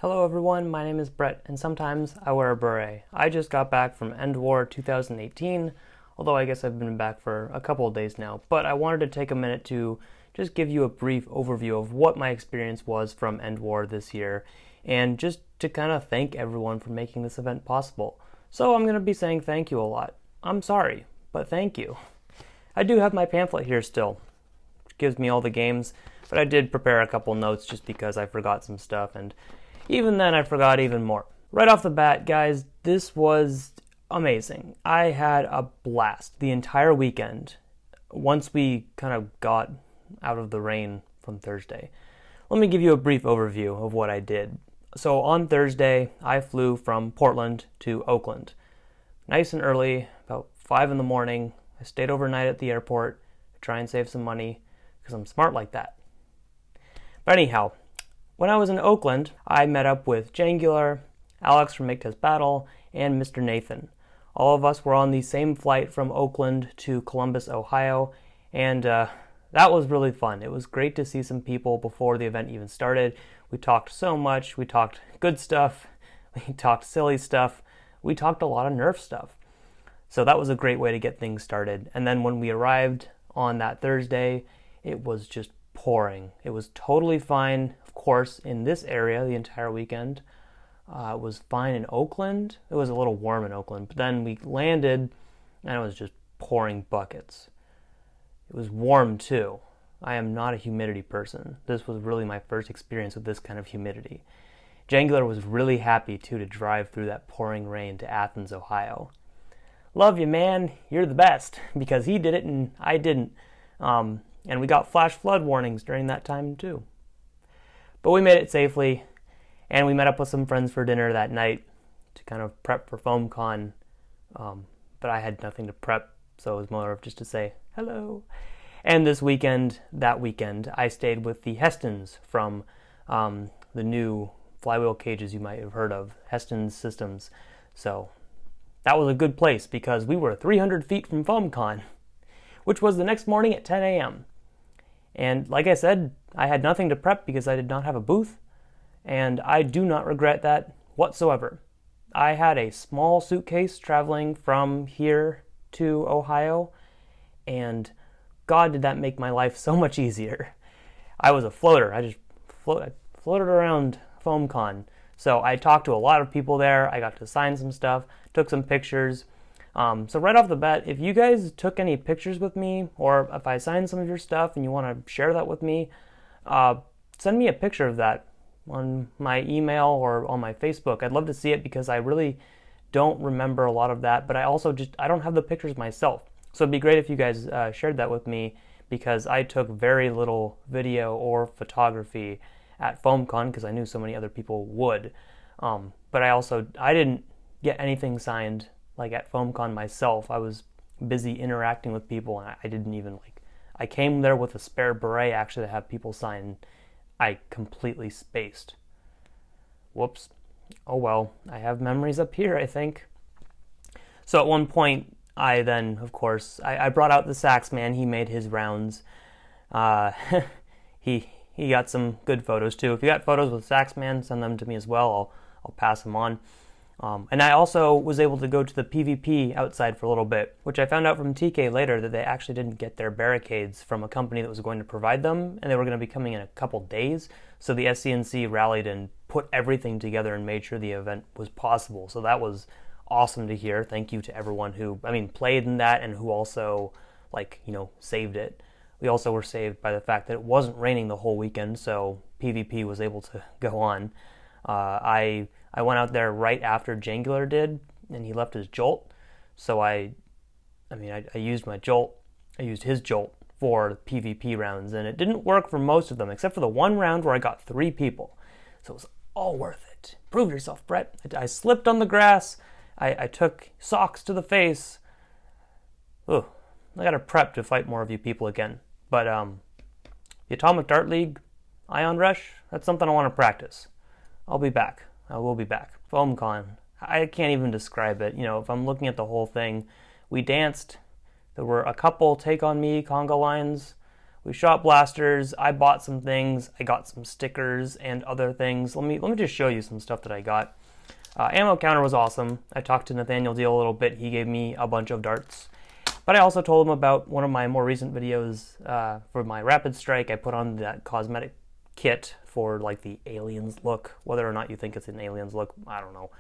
Hello everyone, my name is Bret, and sometimes I wear a beret. I just got back from Endwar 2018, although I guess I've been back for a couple of days now, but I wanted to take a minute to just give you a brief overview of what my experience was from Endwar this year, and just to kind of thank everyone for making this event possible. So I'm going to be saying thank you a lot. I'm sorry, but thank you. I do have my pamphlet here still, which gives me all the games, but I did prepare a couple notes just because I forgot some stuff, and even then, I forgot even more. Right off the bat, guys, this was amazing. I had a blast the entire weekend once we kind of got out of the rain from Thursday. Let me give you a brief overview of what I did. So on Thursday, I flew from Portland to Oakland. Nice and early, about 5 in the morning. I stayed overnight at the airport to try and save some money because I'm smart like that. But anyhow, when I was in Oakland, I met up with Jangular, Alex from Make Test Battle, and Mr. Nathan. All of us were on the same flight from Oakland to Columbus, Ohio, and that was really fun. It was great to see some people before the event even started. We talked so much. We talked good stuff. We talked silly stuff. We talked a lot of Nerf stuff. So that was a great way to get things started. And then when we arrived on that Thursday, it was just pouring. It was totally fine, of course, in this area the entire weekend. It was fine in Oakland. It was a little warm in Oakland, but then we landed and it was just pouring buckets. It was warm too. I am not a humidity person. This was really my first experience with this kind of humidity. Jangular was really happy too to drive through that pouring rain to Athens, Ohio. Love you, man. You're the best, because he did it and I didn't. And we got flash flood warnings during that time too. But we made it safely, and we met up with some friends for dinner that night to kind of prep for FoamCon. But I had nothing to prep, so it was more of just to say hello. And that weekend, I stayed with the Hestons from the new flywheel cages you might have heard of, Heston's Systems. So that was a good place because we were 300 feet from FoamCon, which was the next morning at 10 a.m. And like I said, I had nothing to prep because I did not have a booth, and I do not regret that whatsoever. I had a small suitcase traveling from here to Ohio, and God, did that make my life so much easier. I was a floater. I just floated around FoamCon. So I talked to a lot of people there. I got to sign some stuff, took some pictures. So right off the bat, if you guys took any pictures with me, or if I signed some of your stuff and you want to share that with me, send me a picture of that on my email or on my Facebook. I'd love to see it because I really don't remember a lot of that, but I don't have the pictures myself. So it'd be great if you guys shared that with me, because I took very little video or photography at FoamCon because I knew so many other people would. But I didn't get anything signed like at FoamCon myself. I was busy interacting with people, and I didn't even I came there with a spare beret actually to have people sign. I completely spaced. Whoops. Oh well, I have memories up here, I think. So at one point, I then, of course, I brought out the sax man. He made his rounds. He got some good photos too. If you got photos with sax man, send them to me as well. I'll pass them on. And I also was able to go to the PvP outside for a little bit, which I found out from TK later that they actually didn't get their barricades from a company that was going to provide them, and they were going to be coming in a couple days. So the SCNC rallied and put everything together and made sure the event was possible. So that was awesome to hear. Thank you to everyone who, played in that and who also, saved it. We also were saved by the fact that it wasn't raining the whole weekend, so PvP was able to go on. I went out there right after Jangular did, and he left his jolt. So I used my jolt. I used his jolt for the PvP rounds, and it didn't work for most of them, except for the one round where I got 3 people. So it was all worth it. Prove yourself, Bret. I slipped on the grass. I took socks to the face. Ugh, I got to prep to fight more of you people again. But the Atomic Dart League, Ion Rush, that's something I want to practice. I'll be back. I will be back. FoamCon. I can't even describe it. If I'm looking at the whole thing, we danced. There were a couple Take On Me conga lines. We shot blasters. I bought some things. I got some stickers and other things. Let me just show you some stuff that I got. Ammo counter was awesome. I talked to Nathaniel Deal a little bit. He gave me a bunch of darts. But I also told him about one of my more recent videos for my Rapid Strike. I put on that cosmetic kit for like the aliens look. Whether or not you think it's an aliens look, I don't know.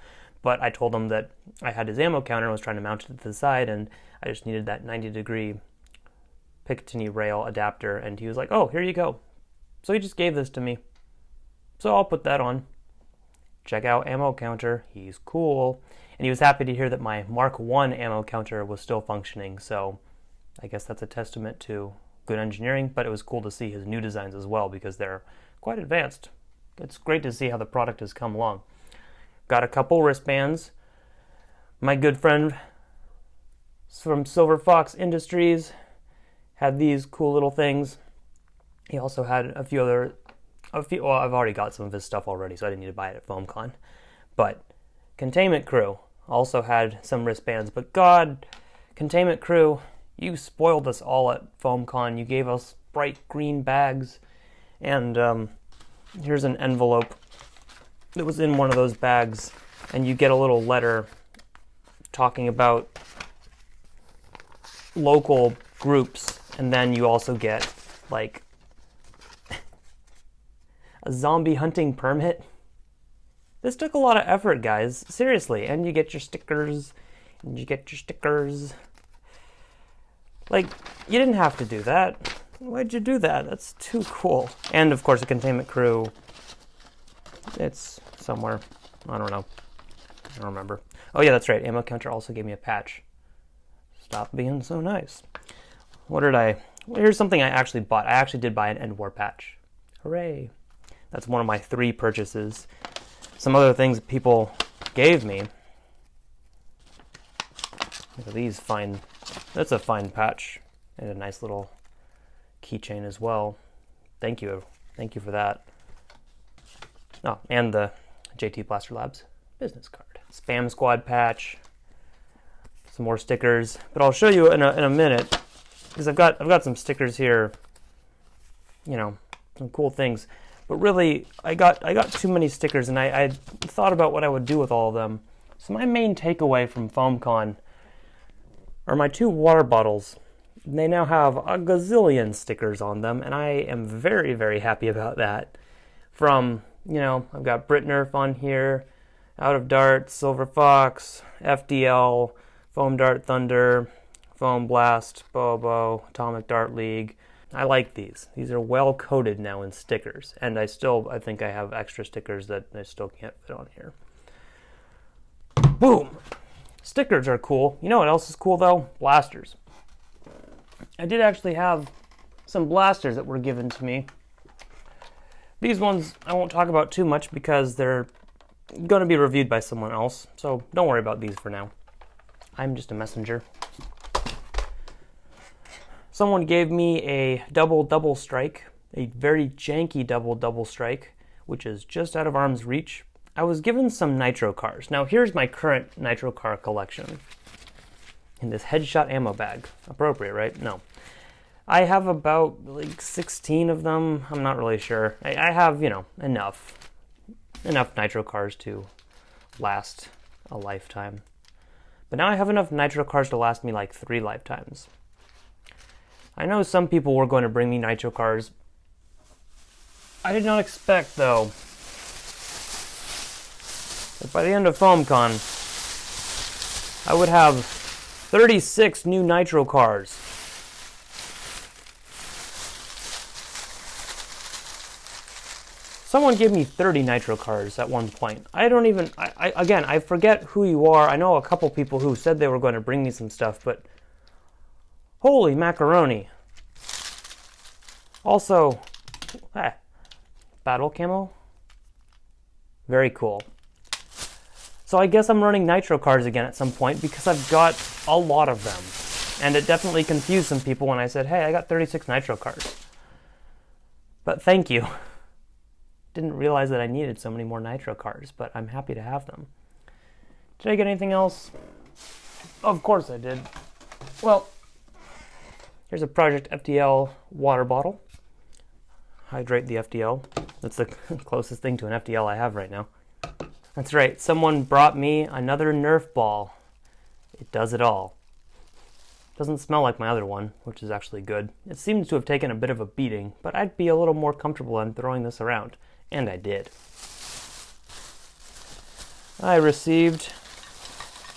But I told him that I had his ammo counter and was trying to mount it to the side, and I just needed that 90-degree Picatinny rail adapter, and he was like, oh, here you go. So he just gave this to me. So I'll put that on. Check out ammo counter. He's cool. And he was happy to hear that my Mark I ammo counter was still functioning, so I guess that's a testament to good engineering, but it was cool to see his new designs as well because they're quite advanced. It's great to see how the product has come along. Got a couple wristbands. My good friend from Silver Fox Industries had these cool little things. He also had a few, well, I've already got some of his stuff already, so I didn't need to buy it at FoamCon. But Containment Crew also had some wristbands. But God, Containment Crew, you spoiled us all at FoamCon. You gave us bright green bags. And here's an envelope that was in one of those bags. And you get a little letter talking about local groups. And then you also get, like, a zombie hunting permit. This took a lot of effort, guys. Seriously. And you get your stickers. And you get your stickers. Like, you didn't have to do that. Why'd you do that? That's too cool. And, of course, a Containment Crew. It's somewhere. I don't know. I don't remember. Oh, yeah, that's right. Ammo Counter also gave me a patch. Stop being so nice. What did I... Well, here's something I actually bought. I actually did buy an Endwar patch. Hooray. That's one of my 3 purchases. Some other things that people gave me. Look at these fine... That's a fine patch. And a nice little keychain as well. Thank you. Thank you for that. Oh, and the JT Blaster Labs business card. Spam Squad patch. Some more stickers. But I'll show you in a minute. Because I've got some stickers here. You know, some cool things. But really, I got too many stickers, and I thought about what I would do with all of them. So my main takeaway from FoamCon are my 2 water bottles. They now have a gazillion stickers on them, and I am very, very happy about that. From, you know, I've got Brit Nerf on here, Out of Dart, Silver Fox, FDL, Foam Dart Thunder, Foam Blast, Bobo, Atomic Dart League. I like these. These are well coated now in stickers, and I think I have extra stickers that I still can't fit on here. Boom! Stickers are cool. You know what else is cool though? Blasters. I did actually have some blasters that were given to me. These ones I won't talk about too much because they're going to be reviewed by someone else, so don't worry about these for now. I'm just a messenger. Someone gave me a double strike, a very janky double strike, which is just out of arm's reach. I was given some nitro cars. Now here's my current nitro car collection. In this headshot ammo bag. Appropriate, right? No. I have about like 16 of them. I'm not really sure. I have, you know, enough nitro cars to last a lifetime. But now I have enough nitro cars to last me like 3 lifetimes. I know some people were going to bring me nitro cars. I did not expect, though, that by the end of FoamCon, I would have 36 new nitro cars. Someone gave me 30 nitro cars at one point. Again, I forget who you are. I know a couple people who said they were going to bring me some stuff, but holy macaroni. Also, battle camo. Very cool. So I guess I'm running nitro cars again at some point because I've got a lot of them. And it definitely confused some people when I said, hey, I got 36 nitro cars. But thank you. Didn't realize that I needed so many more nitro cars, but I'm happy to have them. Did I get anything else? Of course I did. Well, Here's a Project FTL water bottle. Hydrate the FTL. That's the closest thing to an FTL I have right now. That's right, someone brought me another Nerf ball. It does it all. Doesn't smell like my other one, which is actually good. It seems to have taken a bit of a beating, but I'd be a little more comfortable in throwing this around. And I did. I received,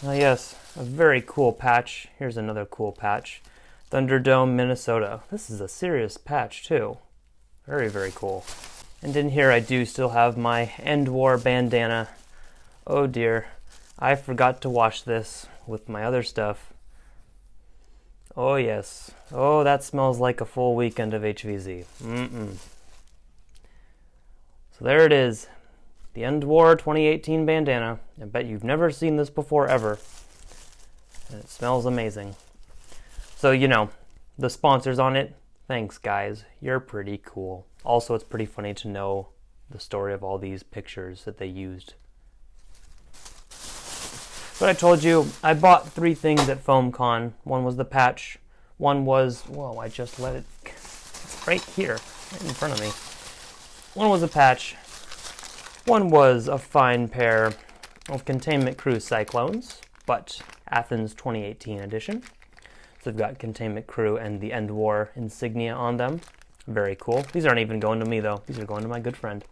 yes, a very cool patch. Here's another cool patch. Thunderdome, Minnesota. This is a serious patch too. Very, very cool. And in here I do still have my Endwar bandana. Oh dear, I forgot to wash this with my other stuff. Oh yes. Oh, that smells like a full weekend of HVZ. So there it is. The Endwar 2018 bandana. I bet you've never seen this before ever. And it smells amazing. So, you know, the sponsors on it, thanks guys. You're pretty cool. Also, it's pretty funny to know the story of all these pictures that they used. But I told you, I bought 3 things at FoamCon. One was the patch. One was, whoa, I just let it, it's right here, right in front of me. One was a patch. One was a fine pair of Containment Crew Cyclones, but Athens 2018 edition. So they've got Containment Crew and the Endwar insignia on them. Very cool. These aren't even going to me though. These are going to my good friend.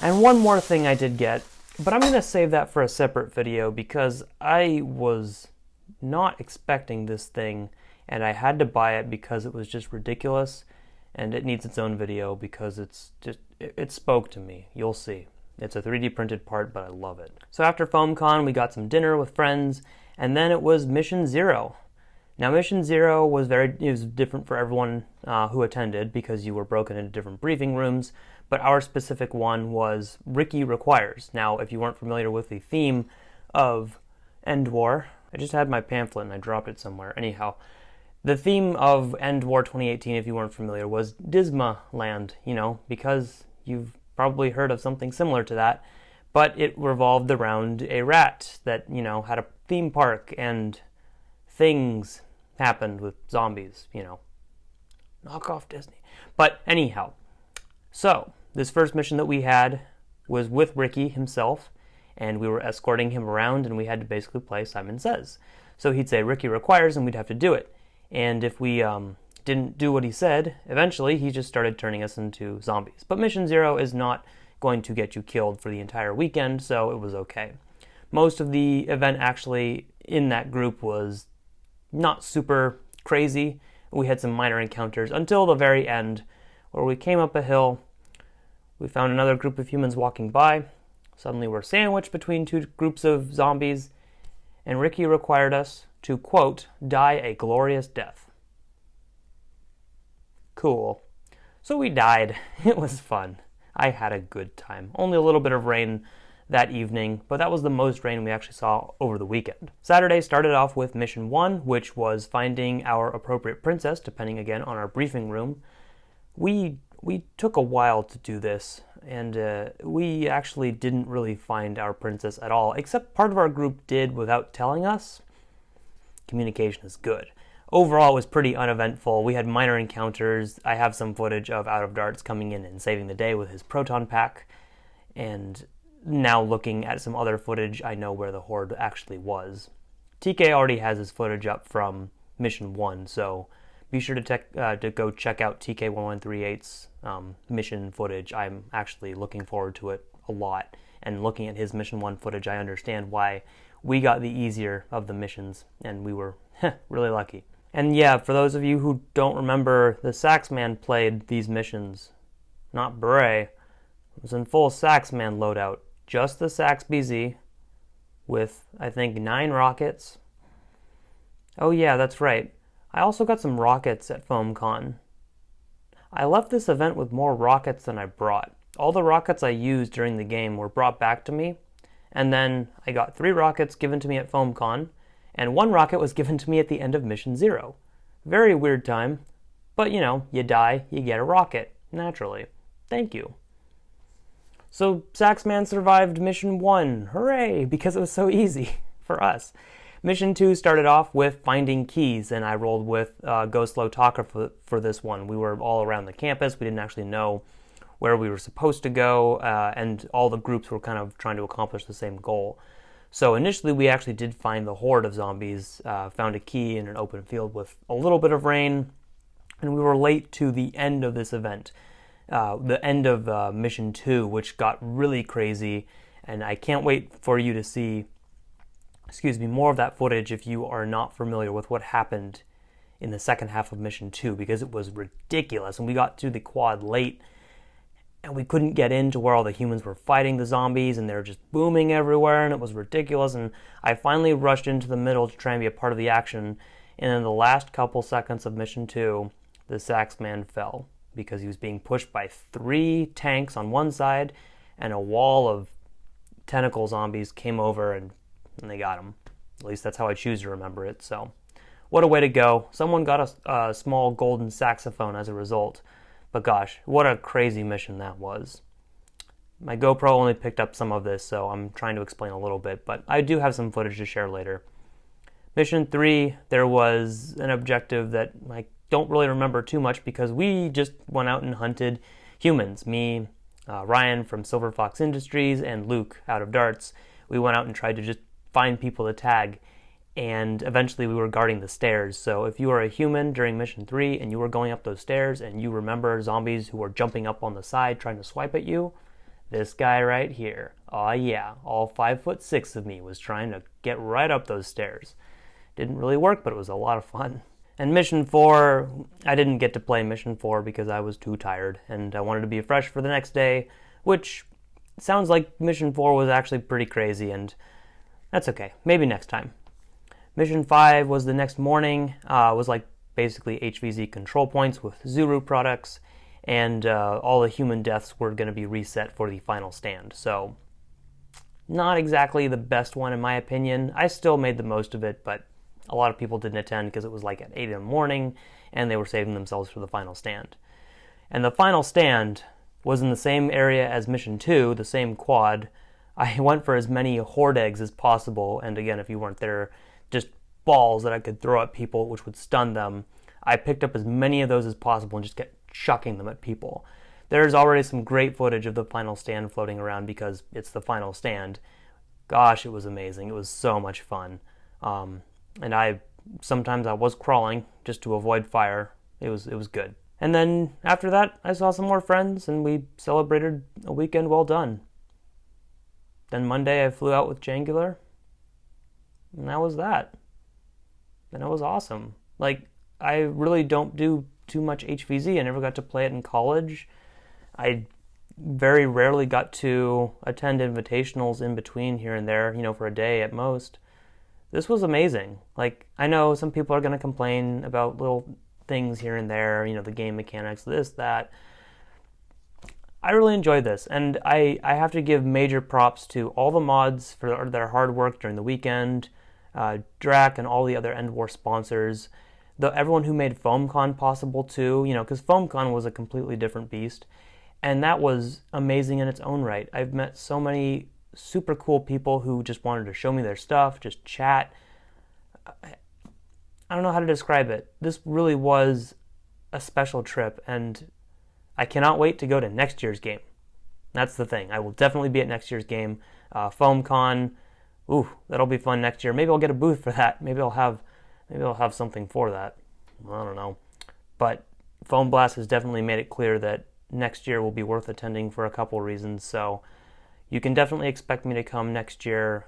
And one more thing I did get, but I'm going to save that for a separate video because I was not expecting this thing and I had to buy it because it was just ridiculous and it needs its own video because it spoke to me. You'll see. It's a 3D printed part, but I love it. So after FoamCon, we got some dinner with friends and then it was Mission 0. Now Mission 0 was different for everyone who attended because you were broken into different briefing rooms, but our specific one was Ricky Requires. Now, if you weren't familiar with the theme of Endwar, I just had my pamphlet and I dropped it somewhere. Anyhow, the theme of Endwar 2018, if you weren't familiar, was Disma Land, you know, because you've probably heard of something similar to that, but it revolved around a rat that, you know, had a theme park and things happened with zombies, you know. Knock off Disney. But anyhow, so this first mission that we had was with Ricky himself, and we were escorting him around, and we had to basically play Simon Says. So he'd say, Ricky Requires, and we'd have to do it. And if we didn't do what he said, eventually he just started turning us into zombies. But Mission 0 is not going to get you killed for the entire weekend, so it was okay. Most of the event actually in that group was not super crazy. We had some minor encounters until the very end, where we came up a hill, we found another group of humans walking by, suddenly we're sandwiched between 2 groups of zombies, and Ricky required us to, quote, die a glorious death. Cool. So we died. It was fun. I had a good time. Only a little bit of rain that evening, but that was the most rain we actually saw over the weekend. Saturday started off with Mission 1, which was finding our appropriate princess, depending again on our briefing room. We took a while to do this, and we actually didn't really find our princess at all, except part of our group did without telling us. Communication is good. Overall, it was pretty uneventful. We had minor encounters. I have some footage of Out of Darts coming in and saving the day with his proton pack, and now looking at some other footage, I know where the Horde actually was. TK already has his footage up from Mission 1, so be sure to go check out TK1138's mission footage. I'm actually looking forward to it a lot, and looking at his Mission 1 footage, I understand why we got the easier of the missions, and we were really lucky. And yeah, for those of you who don't remember, the Saxman played these missions, not Beret. It was in full Saxman loadout. Just the Sax BZ with, I think, 9 rockets. Oh yeah, that's right. I also got some rockets at FoamCon. I left this event with more rockets than I brought. All the rockets I used during the game were brought back to me, and then I got 3 rockets given to me at FoamCon, and 1 rocket was given to me at the end of Mission 0. Very weird time, but you know, you die, you get a rocket, naturally. Thank you. So Saxman survived Mission 1, hooray, because it was so easy for us. Mission 2 started off with finding keys, and I rolled with Ghost Lotaka for this one. We were all around the campus. We didn't actually know where we were supposed to go, and all the groups were kind of trying to accomplish the same goal. So initially we actually did find the horde of zombies, found a key in an open field with a little bit of rain, and we were late to the end of this event, the end of Mission 2, which got really crazy, and I can't wait for you to see more of that footage if you are not familiar with what happened in the second half of Mission 2, because it was ridiculous, and we got to the quad late, and we couldn't get into where all the humans were fighting the zombies, and they were just booming everywhere, and it was ridiculous, and I finally rushed into the middle to try and be a part of the action, and in the last couple seconds of Mission 2, the Saxman fell, because he was being pushed by 3 tanks on one side, and a wall of tentacle zombies came over, and they got him. At least that's how I choose to remember it, so what a way to go. Someone got a small golden saxophone as a result. But gosh, what a crazy mission that was. My GoPro only picked up some of this, so I'm trying to explain a little bit, but I do have some footage to share later. Mission 3, there was an objective that I don't really remember too much because we just went out and hunted humans. Me, Ryan from Silver Fox Industries, and Luke out of Darts. We went out and tried to just find people to tag, and eventually we were guarding the stairs. So if you are a human during Mission 3 and you were going up those stairs and you remember zombies who were jumping up on the side trying to swipe at you, this guy right here, oh yeah, all 5'6" of me was trying to get right up those stairs. Didn't really work, but it was a lot of fun. And Mission 4, I didn't get to play Mission 4 because I was too tired and I wanted to be fresh for the next day, which sounds like Mission 4 was actually pretty crazy, and that's okay, maybe next time. Mission 5 was the next morning. It was like basically HVZ control points with Zuru products, and all the human deaths were going to be reset for the final stand. So not exactly the best one in my opinion. I still made the most of it, but a lot of people didn't attend because it was like at 8 in the morning and they were saving themselves for the final stand. And the final stand was in the same area as Mission 2, the same quad. I went for as many horde eggs as possible, and again, if you weren't there, just balls that I could throw at people which would stun them. I picked up as many of those as possible and just kept chucking them at people. There's already some great footage of the final stand floating around because it's the final stand. Gosh, it was amazing. It was so much fun. And sometimes I was crawling just to avoid fire. It was good. And then after that, I saw some more friends and we celebrated a weekend well done. Then Monday I flew out with Jangular. And that was that. And it was awesome. Like, I really don't do too much HVZ. I never got to play it in college. I very rarely got to attend invitationals in between here and there, for a day at most. This was amazing. Like, I know some people are going to complain about little things here and there, the game mechanics, this, that. I really enjoyed this, and I have to give major props to all the mods for their hard work during the weekend, Drac and all the other Endwar sponsors, everyone who made FoamCon possible too, because FoamCon was a completely different beast, and that was amazing in its own right. I've met so many super cool people who just wanted to show me their stuff, just chat. I don't know how to describe it. This really was a special trip, and I cannot wait to go to next year's game. That's the thing. I will definitely be at next year's game. FoamCon, ooh, that'll be fun next year. Maybe I'll get a booth for that. Maybe I'll have something for that. I don't know. But Foam Blast has definitely made it clear that next year will be worth attending for a couple reasons. So you can definitely expect me to come next year,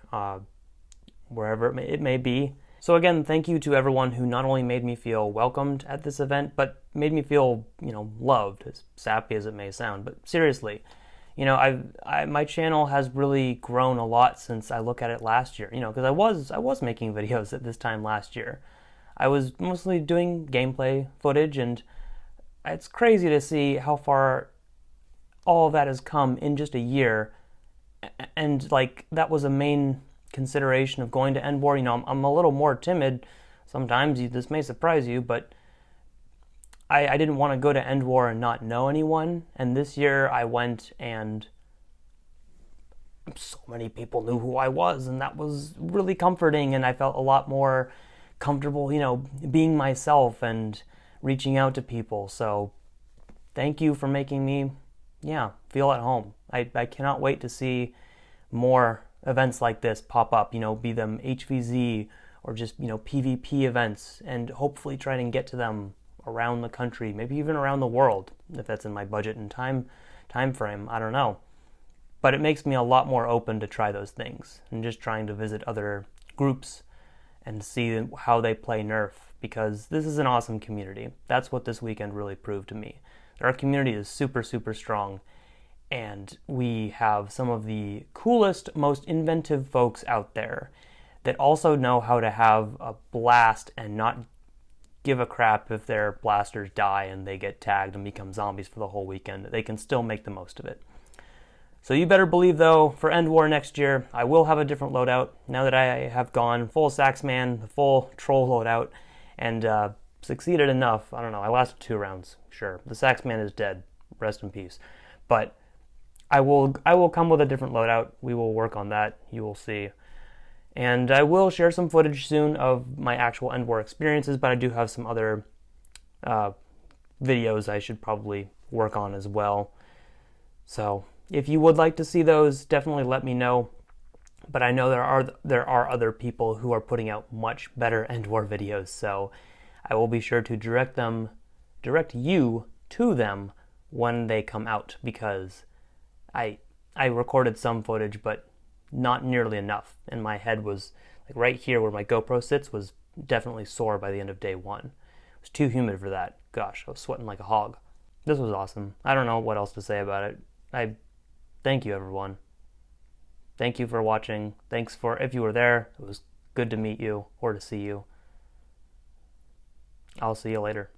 wherever it may be. So again, thank you to everyone who not only made me feel welcomed at this event, but made me feel, loved, as sappy as it may sound. But seriously, my channel has really grown a lot since I look at it last year, because I was making videos at this time last year. I was mostly doing gameplay footage, and it's crazy to see how far all of that has come in just a year. And that was a main consideration of going to Endwar. I'm a little more timid sometimes. This may surprise you, but I didn't want to go to Endwar and not know anyone. And this year I went and so many people knew who I was, and that was really comforting, and I felt a lot more comfortable, being myself and reaching out to people. So thank you for making me, feel at home. I cannot wait to see more events like this pop up, be them HVZ or just, PvP events, and hopefully try and get to them around the country, maybe even around the world, if that's in my budget and time frame. I don't know. But it makes me a lot more open to try those things and just trying to visit other groups and see how they play Nerf, because this is an awesome community. That's what this weekend really proved to me. Our community is super, super strong, and we have some of the coolest, most inventive folks out there that also know how to have a blast and not give a crap if their blasters die and they get tagged and become zombies for the whole weekend. They can still make the most of it. So you better believe, though, for Endwar next year, I will have a different loadout now that I have gone full Saxman, the full troll loadout, and succeeded enough. I don't know, I lasted 2 rounds, sure. The Saxman is dead, rest in peace. But I will come with a different loadout. We will work on that, you will see. And I will share some footage soon of my actual Endwar experiences, but I do have some other videos I should probably work on as well. So if you would like to see those, definitely let me know. But I know there are other people who are putting out much better Endwar videos, so I will be sure to direct you to them when they come out, because I recorded some footage, but not nearly enough. And my head was, like right here where my GoPro sits, was definitely sore by the end of day 1. It was too humid for that. Gosh, I was sweating like a hog. This was awesome. I don't know what else to say about it. Thank you, everyone. Thank you for watching. Thanks for, if you were there, it was good to meet you or to see you. I'll see you later.